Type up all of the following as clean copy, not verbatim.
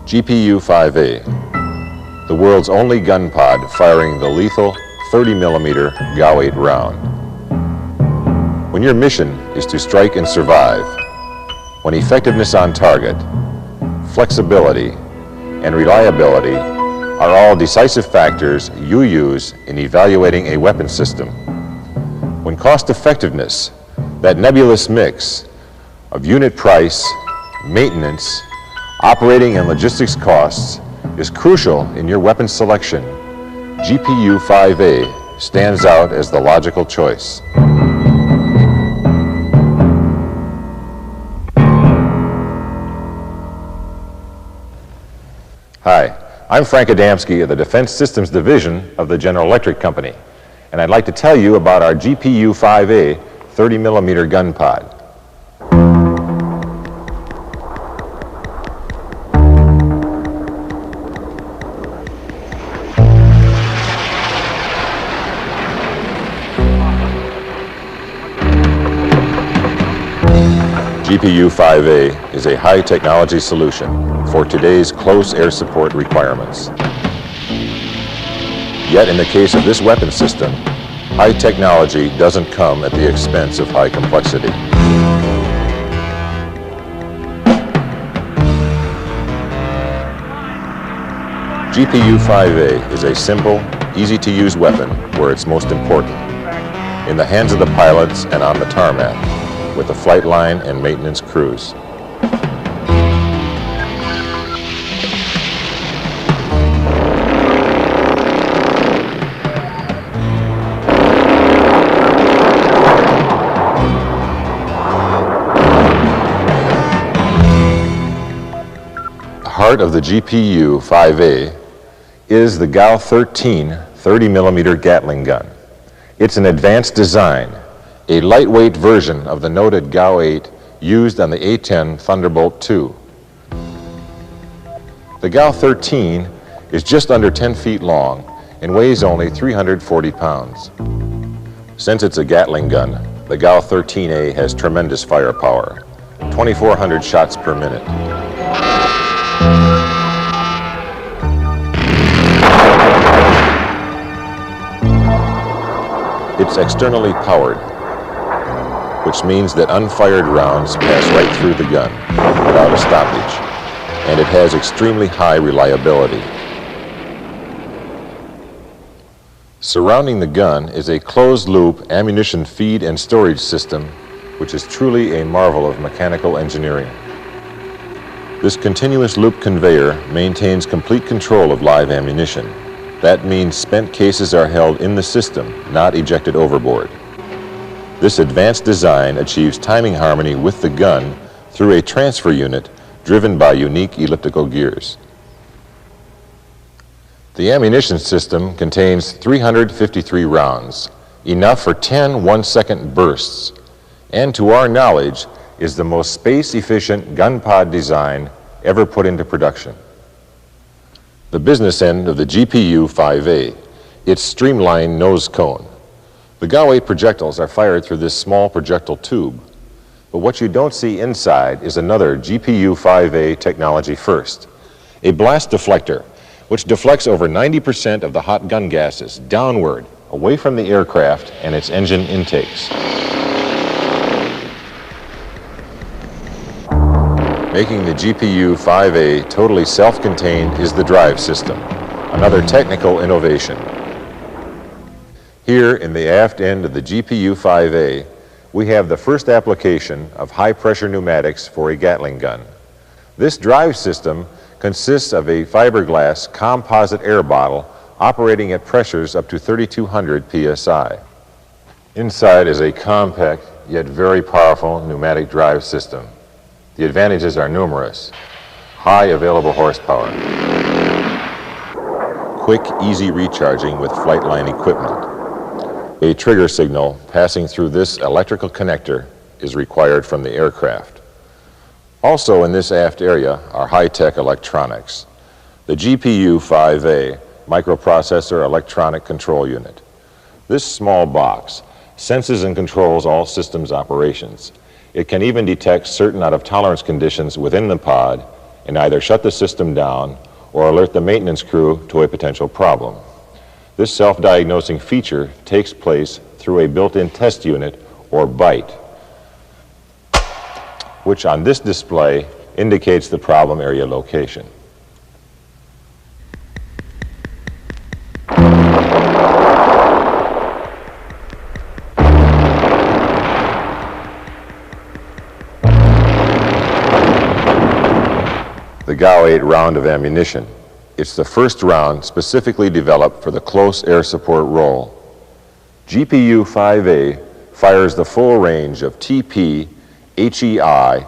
GPU-5A, the world's only gun pod firing the lethal 30mm GAU-8 round. When your mission is to strike and survive, when effectiveness on target, flexibility, and reliability are all decisive factors you use in evaluating a weapon system, when cost effectiveness, that nebulous mix of unit price, maintenance, operating and logistics costs, is crucial in your weapon selection, GPU-5A stands out as the logical choice. Hi, I'm Frank Adamski of the Defense Systems Division of the General Electric Company, and I'd like to tell you about our GPU-5A 30mm gun pod. GPU-5A is a high-technology solution for today's close air support requirements. Yet in the case of this weapon system, high technology doesn't come at the expense of high complexity. GPU-5A is a simple, easy-to-use weapon where it's most important, in the hands of the pilots and on the tarmac, with the flight line and maintenance crews. The heart of the GPU-5A is the GAU-13 30mm Gatling gun. It's an advanced design, a lightweight version of the noted GAU-8 used on the A-10 Thunderbolt II. The GAU-13 is just under 10 feet long and weighs only 340 pounds. Since it's a Gatling gun, the GAU-13A has tremendous firepower, 2,400 shots per minute. It's externally powered, which means that unfired rounds pass right through the gun without a stoppage, and it has extremely high reliability. Surrounding the gun is a closed-loop ammunition feed and storage system, which is truly a marvel of mechanical engineering. This continuous loop conveyor maintains complete control of live ammunition. That means spent cases are held in the system, not ejected overboard. This advanced design achieves timing harmony with the gun through a transfer unit driven by unique elliptical gears. The ammunition system contains 353 rounds, enough for 10 one-second bursts, and to our knowledge is the most space-efficient gun pod design ever put into production. The business end of the GPU-5A, its streamlined nose cone. The GAU-8 projectiles are fired through this small projectile tube, but what you don't see inside is another GPU-5A technology first, a blast deflector, which deflects over 90% of the hot gun gases downward, away from the aircraft and its engine intakes. Making the GPU-5A totally self-contained is the drive system, another technical innovation. Here in the aft end of the GPU-5A, we have the first application of high-pressure pneumatics for a Gatling gun. This drive system consists of a fiberglass composite air bottle operating at pressures up to 3,200 psi. Inside is a compact yet very powerful pneumatic drive system. The advantages are numerous. High available horsepower, quick, easy recharging with flight line equipment. A trigger signal passing through this electrical connector is required from the aircraft. Also in this aft area are high-tech electronics. The GPU-5A microprocessor electronic control unit. This small box senses and controls all systems operations. It can even detect certain out-of-tolerance conditions within the pod and either shut the system down or alert the maintenance crew to a potential problem. This self-diagnosing feature takes place through a built-in test unit, or byte, which on this display indicates the problem area location. The GAU-8 round of ammunition. It's the first round specifically developed for the close air support role. GPU-5A fires the full range of TP, HEI,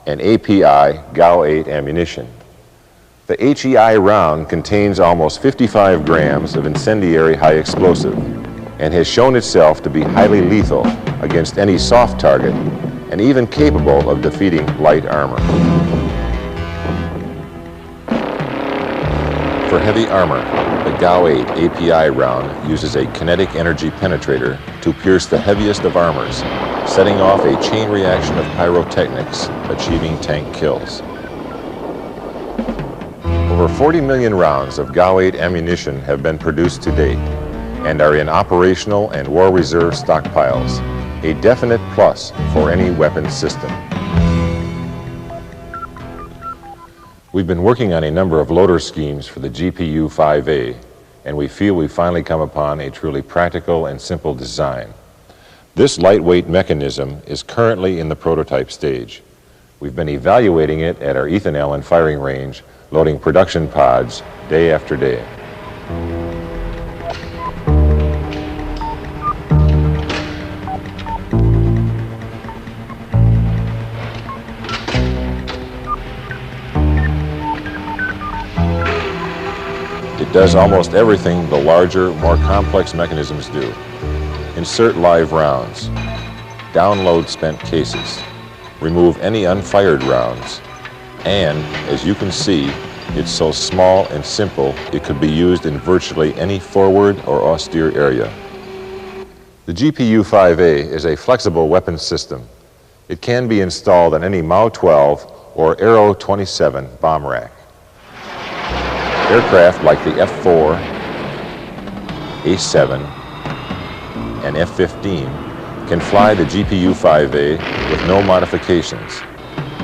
and API GAU-8 ammunition. The HEI round contains almost 55 grams of incendiary high explosive and has shown itself to be highly lethal against any soft target and even capable of defeating light armor. For heavy armor, the GAU-8 API round uses a kinetic energy penetrator to pierce the heaviest of armors, setting off a chain reaction of pyrotechnics, achieving tank kills. Over 40 million rounds of GAU-8 ammunition have been produced to date and are in operational and war reserve stockpiles, a definite plus for any weapons system. We've been working on a number of loader schemes for the GPU-5A, and we feel we've finally come upon a truly practical and simple design. This lightweight mechanism is currently in the prototype stage. We've been evaluating it at our Ethan Allen firing range, loading production pods day after day. It does almost everything the larger, more complex mechanisms do. Insert live rounds, download spent cases, remove any unfired rounds, and, as you can see, it's so small and simple it could be used in virtually any forward or austere area. The GPU-5A is a flexible weapons system. It can be installed on any MAU-12 or Aero 27 bomb rack. Aircraft like the F-4, A-7, and F-15 can fly the GPU-5A with no modifications,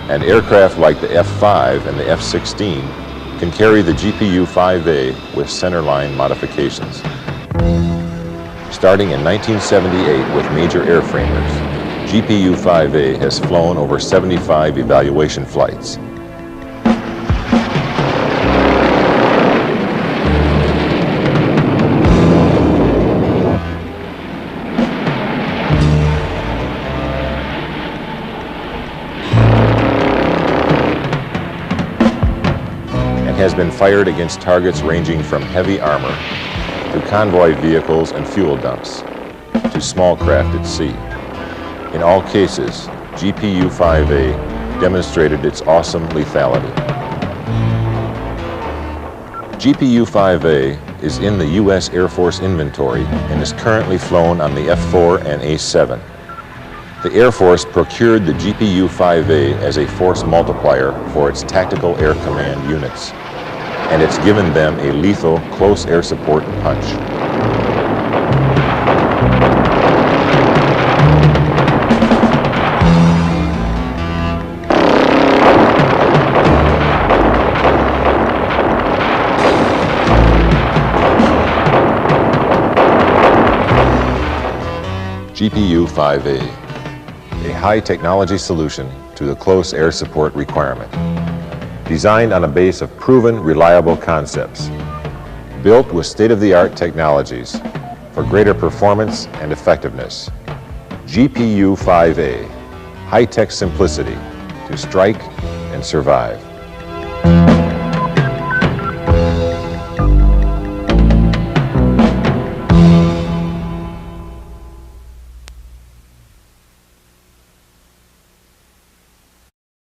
and aircraft like the F-5 and the F-16 can carry the GPU-5A with centerline modifications. Starting in 1978 with major airframers, GPU-5A has flown over 75 evaluation flights. Has been fired against targets ranging from heavy armor to convoy vehicles and fuel dumps to small craft at sea. In all cases, GPU-5A demonstrated its awesome lethality. GPU-5A is in the U.S. Air Force inventory and is currently flown on the F-4 and A-7. The Air Force procured the GPU-5A as a force multiplier for its tactical air command units, and it's given them a lethal close air support punch. GPU-5A, a high-technology solution to the close air support requirement. Designed on a base of proven, reliable concepts. Built with state-of-the-art technologies for greater performance and effectiveness. GPU-5A, high-tech simplicity to strike and survive.